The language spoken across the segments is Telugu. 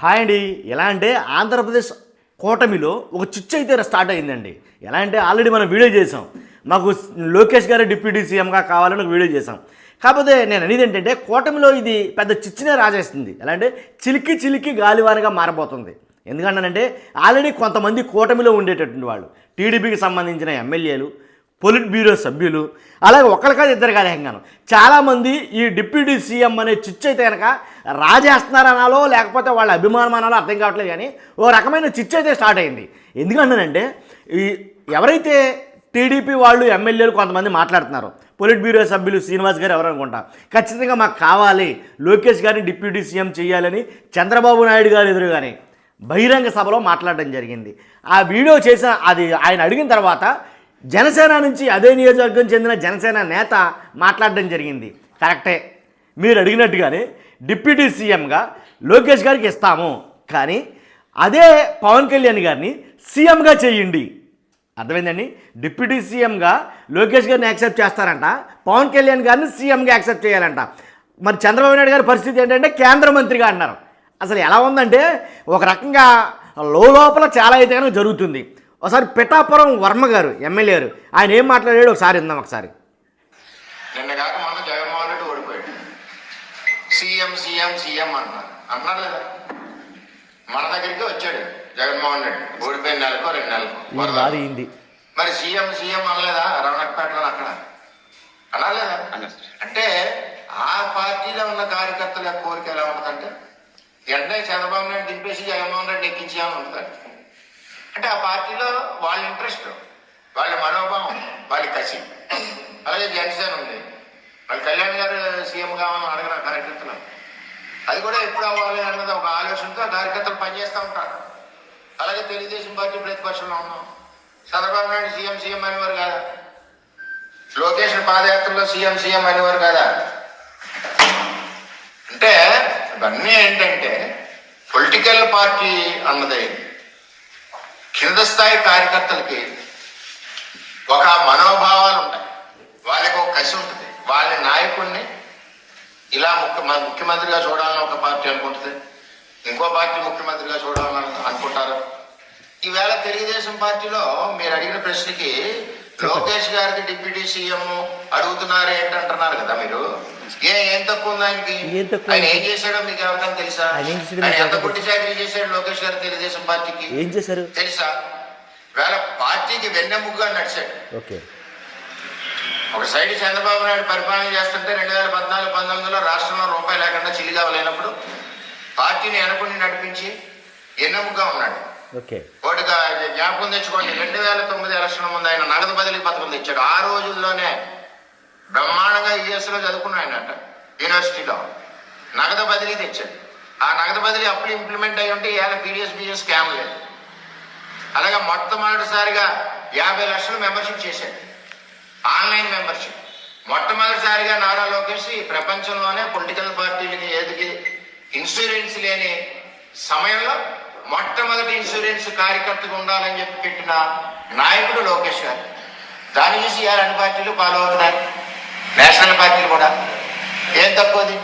హాయ్ అండి. ఎలా అంటే ఆంధ్రప్రదేశ్ కూటమిలో ఒక చిచ్చు అయితే స్టార్ట్ అయిందండి. ఎలా అంటే ఆల్రెడీ మనం వీడియో చేసాం. మాకు లోకేష్ గారు డిప్యూటీ సీఎంగా కావాలని ఒక వీడియో చేసాం. కాకపోతే నేను అనేది ఏంటంటే కూటమిలో ఇది పెద్ద చిచ్చునే రాజేస్తుంది. ఎలా అంటే చిలికి చిలికి గాలివానగా మారబోతుంది. ఎందుకంటానంటే ఆల్రెడీ కొంతమంది కూటమిలో ఉండేటటువంటి వాళ్ళు టీడీపీకి సంబంధించిన ఎమ్మెల్యేలు, పొలిట్ బ్యూరో సభ్యులు, అలాగే ఒకరి కాదు ఇద్దరు కాదు హంగాను చాలామంది ఈ డిప్యూటీ సీఎం అనే చిచ్చు అయితే కనుక రాజేస్తున్నారనాలో లేకపోతే వాళ్ళ అభిమానం అనాలో అర్థం కావట్లేదు. కానీ ఓ రకమైన చిచ్చు అయితే స్టార్ట్ అయింది. ఎందుకంటానంటే ఈ ఎవరైతే టీడీపీ వాళ్ళు ఎమ్మెల్యేలు కొంతమంది మాట్లాడుతున్నారు, పొలిట్ బ్యూరో సభ్యులు శ్రీనివాస్ గారు ఎవరు అనుకుంటా ఖచ్చితంగా మాకు కావాలి లోకేష్ గారిని డిప్యూటీ సీఎం చేయాలని చంద్రబాబు నాయుడు గారు ఎదురుగానే బహిరంగ సభలో మాట్లాడడం జరిగింది. ఆ వీడియో చేసిన అది ఆయన అడిగిన తర్వాత జనసేన నుంచి అదే నియోజకవర్గం చెందిన జనసేన నేత మాట్లాడడం జరిగింది. కరెక్టే, మీరు అడిగినట్టుగానే డిప్యూటీ సీఎంగా లోకేష్ గారికి ఇస్తాము, కానీ అదే పవన్ కళ్యాణ్ గారిని సీఎంగా చేయండి. అర్థమైందండి? డిప్యూటీ సీఎంగా లోకేష్ గారిని యాక్సెప్ట్ చేస్తారంట, పవన్ కళ్యాణ్ గారిని సీఎంగా యాక్సెప్ట్ చేయాలంట. మరి చంద్రబాబు నాయుడు గారి పరిస్థితి ఏంటంటే కేంద్ర మంత్రిగా అన్నారు. అసలు ఎలా ఉందంటే ఒక రకంగా లోపల చాలా అయితే కనుక జరుగుతుంది. ఒకసారి పిఠాపురం వర్మ గారు ఎమ్మెల్యే గారు ఆయన ఏం మాట్లాడాడు ఒకసారి విందాం. ఒకసారి నిన్న కాక మొన్న జగన్మోహన్ రెడ్డి ఓడిపోయాడు. సీఎం సీఎం సీఎం అన్నారు లేదా? మన దగ్గరికి వచ్చాడు జగన్మోహన్ రెడ్డి ఓడిపోయిన నెలకో 2 నెలలకు. మరి సీఎం సీఎం అనలేదా రమణపేటలో? అక్కడ అనలేదా? అంటే ఆ పార్టీలో ఉన్న కార్యకర్తల కోరిక ఎలా ఉంటుందంటే వెంటనే చంద్రబాబు నాయుడు దింపేసి జగన్మోహన్ రెడ్డి ఎక్కించామని ఉంటుంది. అంటే ఆ పార్టీలో వాళ్ళ ఇంట్రెస్ట్, వాళ్ళ మనోభావం, వాళ్ళ కసి. అలాగే జనసేన ఉంది, వాళ్ళ కళ్యాణ్ గారు సీఎం కావాలని అడగరు కార్యకర్తలు. అది కూడా ఎప్పుడు అవ్వాలి అన్నది ఒక ఆలోచనతో కార్యకర్తలు పనిచేస్తూ ఉంటారు. అలాగే తెలుగుదేశం పార్టీ ప్రతిపక్షంలో ఉన్నాం. చంద్రబాబు నాయుడు సీఎం సీఎం అనేవారు కాదా? లోకేష్ పాదయాత్రలో సీఎం సీఎం అనేవారు కాదా? అంటే ఇవన్నీ ఏంటంటే పొలిటికల్ పార్టీ అన్నది కింద స్థాయి కార్యకర్తలకి ఒక మనోభావాలు ఉంటాయి, వాళ్ళకి ఒక కసి ఉంటుంది. వాళ్ళ నాయకుడిని ఇలా ముఖ్యమంత్రిగా చూడాలని ఒక పార్టీ అనుకుంటుంది, ఇంకో పార్టీ ముఖ్యమంత్రిగా చూడాలని అనుకుంటారు. ఈవేళ తెలుగుదేశం పార్టీలో మీరు అడిగిన ప్రశ్నకి లోకేష్ గారికి డిప్యూటీ సీఎం అడుగుతున్నారు ఏంటంటున్నారు కదా మీరు. ఏం తక్కువ ఉంది ఆయనకి? ఆయన ఏం చేశాడో మీకు ఎవరికైనా తెలుసా? ఆయన ఎంత గుడ్డి చాకరీ చేశాడు లోకేష్ గారు తెలుగుదేశం పార్టీకి? ఏం చేశారు తెలుసా? వేళ పార్టీకి వెన్నెముగ్గా నడిచాడు. ఒక సైడ్ చంద్రబాబు నాయుడు పరిపాలన చేస్తుంటే 2014-19లో రాష్ట్రంలో రూపాయి లేకుండా చిల్లిగా లేనప్పుడు పార్టీని వెనకుండి నడిపించి ఎన్నెముగ్గా ఉన్నాడు. ఒకటిగా జ్ఞాపకం తెచ్చుకోండి, 2009 ఎలక్షన్ ముందు ఆయన నగదు బదిలీ పథకం తెచ్చాడు. ఆ రోజుల్లోనే బ్రహ్మాండంగా యుఎస్లో చదువుకున్నాయనట యూనివర్సిటీలో. నగదు బదిలీ తెచ్చాడు. ఆ నగదు బదిలీ అప్పుడు ఇంప్లిమెంట్ అయ్యి ఉంటే ఇవాళ పీడిఎస్ స్కామ్ లేదు. అలాగే మొట్టమొదటిసారిగా 50 లక్షలు మెంబర్షిప్ చేశాడు, ఆన్లైన్ మెంబర్షిప్. మొట్టమొదటిసారిగా నారా లోకేష్ ఈ ప్రపంచంలోనే పొలిటికల్ పార్టీలకి ఏదికి ఇన్సూరెన్స్ లేని సమయంలో మొట్టమొదటి ఇన్సూరెన్స్ కార్యకర్తగా ఉండాలని చెప్పి పెట్టిన నాయకుడు లోకేష్ గారు. దాని చూసి ఇవాళ అన్ని పార్టీలు ఫాలో అవుతున్నాయి, నేషనల్ పార్టీలు కూడా. ఏం తక్కువది?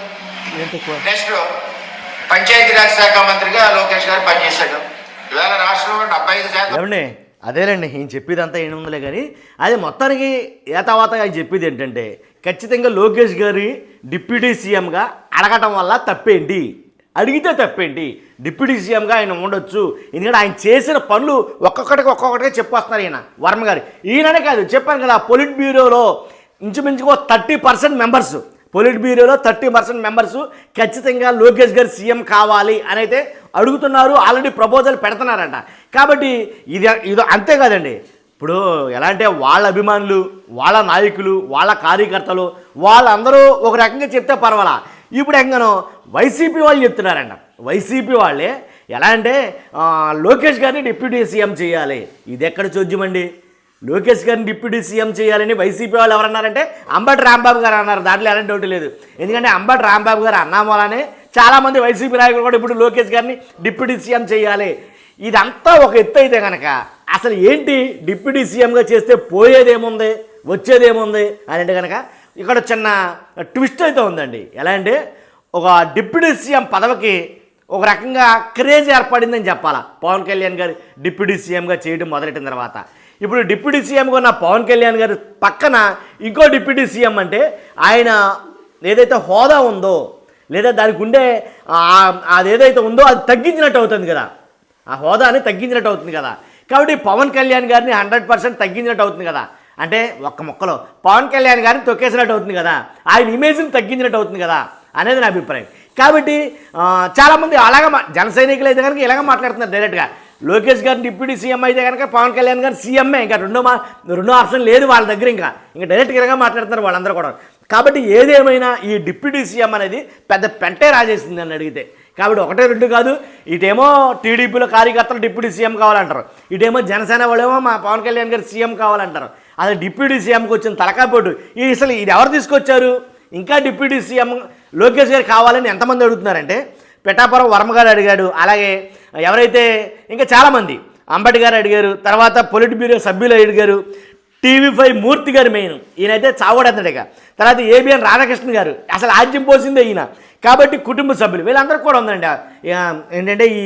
నెక్స్ట్ పంచాయతీరాజ్ శాఖ మంత్రిగా లోకేష్ గారు పనిచేశాడు. ఇవాళ రాష్ట్రంలో 75%. అదేనండి ఈయన చెప్పేదంతా ఏముందిలే. కానీ అది మొత్తానికి ఏతావాత ఆయన చెప్పేది ఏంటంటే ఖచ్చితంగా లోకేష్ గారి డిప్యూటీ సీఎంగా అడగటం వల్ల తప్పేంటి, అడిగితే తప్పేంటి, డిప్యూటీ సీఎంగా ఆయన ఉండొచ్చు. ఎందుకంటే ఆయన చేసిన పనులు ఒక్కొక్కటిగా చెప్పొస్తున్నారు ఈయన వర్మ గారు. ఈయననే కాదు, చెప్పాను కదా పొలిట్ బ్యూరోలో ఇంచుమించుగా 30% మెంబర్స్, పొలిట్ బ్యూరోలో 30% మెంబర్స్ ఖచ్చితంగా లోకేష్ గారు సీఎం కావాలి అని అయితే అడుగుతున్నారు, ఆల్రెడీ ప్రపోజల్ పెడుతున్నారంట. కాబట్టి ఇది అంతేకాదండి. ఇప్పుడు ఎలా అంటే వాళ్ళ అభిమానులు, వాళ్ళ నాయకులు, వాళ్ళ కార్యకర్తలు వాళ్ళందరూ ఒక రకంగా చెప్తే పర్వాలా. ఇప్పుడు ఎంగనో వైసీపీ వాళ్ళు చెప్తున్నారంట. వైసీపీ వాళ్ళే ఎలా అంటే లోకేష్ గారిని డిప్యూటీ సీఎం చేయాలి. ఇది ఎక్కడ చూద్దామండి? లోకేష్ గారిని డిప్యూటీ సీఎం చేయాలని వైసీపీ వాళ్ళు ఎవరన్నారంటే అంబటి రాంబాబు గారు అన్నారు. దాంట్లో ఎలాంటి డౌట్ లేదు. ఎందుకంటే అంబటి రాంబాబు గారు అన్నా వల్లనే చాలామంది వైసీపీ నాయకులు కూడా ఇప్పుడు లోకేష్ గారిని డిప్యూటీ సీఎం చేయాలి. ఇదంతా ఒక ఎత్తు అయితే కనుక అసలు ఏంటి డిప్యూటీ సీఎంగా చేస్తే పోయేదేముంది వచ్చేదేముంది అని అంటే కనుక ఇక్కడ చిన్న ట్విస్ట్ అయితే ఉందండి. ఎలా అంటే ఒక డిప్యూటీ సీఎం పదవికి ఒక రకంగా క్రేజ్ ఏర్పడిందని చెప్పాలా పవన్ కళ్యాణ్ గారు డిప్యూటీ సీఎంగా చేయడం మొదలెట్టిన తర్వాత. ఇప్పుడు డిప్యూటీ సీఎంగా ఉన్న పవన్ కళ్యాణ్ గారు పక్కన ఇంకో డిప్యూటీ సీఎం అంటే ఆయన ఏదైతే హోదా ఉందో లేదా దానికి ఉండే అదేదైతే ఉందో అది తగ్గించినట్టు అవుతుంది కదా, ఆ హోదాని తగ్గించినట్టు అవుతుంది కదా. కాబట్టి పవన్ కళ్యాణ్ గారిని 100% తగ్గించినట్టు అవుతుంది కదా. అంటే ఒక్క మొక్కలో పవన్ కళ్యాణ్ గారిని తొక్కేసినట్టు అవుతుంది కదా, ఆయన ఇమేజ్ని తగ్గించినట్టు అవుతుంది కదా అనేది నా అభిప్రాయం. కాబట్టి చాలామంది అలాగ జన సైనికులు అయితే కనుక ఇలాగ మాట్లాడుతున్నారు డైరెక్ట్గా. లోకేష్ గారిని డిప్యూటీ సీఎం అయితే కనుక పవన్ కళ్యాణ్ గారు సీఎంఏ, ఇంకా రెండో ఆప్షన్ లేదు వాళ్ళ దగ్గర, ఇంకా డైరెక్ట్గా ఇలాగా మాట్లాడుతున్నారు వాళ్ళందరూ కూడా. కాబట్టి ఏదేమైనా ఈ డిప్యూటీ సీఎం అనేది పెద్ద పెంటే రాజేసింది అని అడిగితే. కాబట్టి 1, 2 కాదు, ఇటేమో టీడీపీలో కార్యకర్తలు డిప్యూటీ సీఎం కావాలంటారు, ఇటేమో జనసేన వాళ్ళేమో మా పవన్ కళ్యాణ్ గారు సీఎం కావాలంటారు. అది డిప్యూటీ సీఎంకి వచ్చిన తలకాపోటు. అసలు ఇది ఎవరు తీసుకొచ్చారు? ఇంకా డిప్యూటీ సీఎం లోకేష్ గారు కావాలని ఎంతమంది అడుగుతున్నారంటే పిఠాపురం వర్మ గారు అడిగాడు, అలాగే ఎవరైతే ఇంకా చాలామంది అంబటి గారు అడిగారు, తర్వాత పొలిట్ బ్యూరో సభ్యులు అడిగారు, TV5 మూర్తి గారు మెయిన్, ఈయనైతే చావడతాడుగా, తర్వాత ABN రాధాకృష్ణ గారు, అసలు ఆజ్యం పోసిందే ఈయన. కాబట్టి కుటుంబ సభ్యులు వీళ్ళందరూ కూడా ఉందండి ఏంటంటే ఈ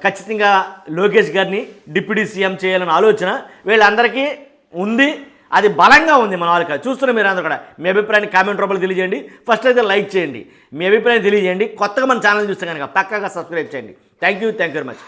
ఖచ్చితంగా లోకేష్ గారిని డిప్యూటీ సీఎం చేయాలని ఆలోచన వీళ్ళందరికీ ఉంది, అది బలంగా ఉంది మన వాళ్ళకి. చూస్తున్న మీరు అందరూ కూడా మీ అభిప్రాయాన్ని కామెంట్ రూపంలో తెలియజేయండి. ఫస్ట్ అయితే లైక్ చేయండి, మీ అభిప్రాయం తెలియజేయండి. కొత్తగా మన ఛానల్ చూస్తే కనుక పక్కాగా సబ్స్క్రైబ్ చేయండి. Thank you very much.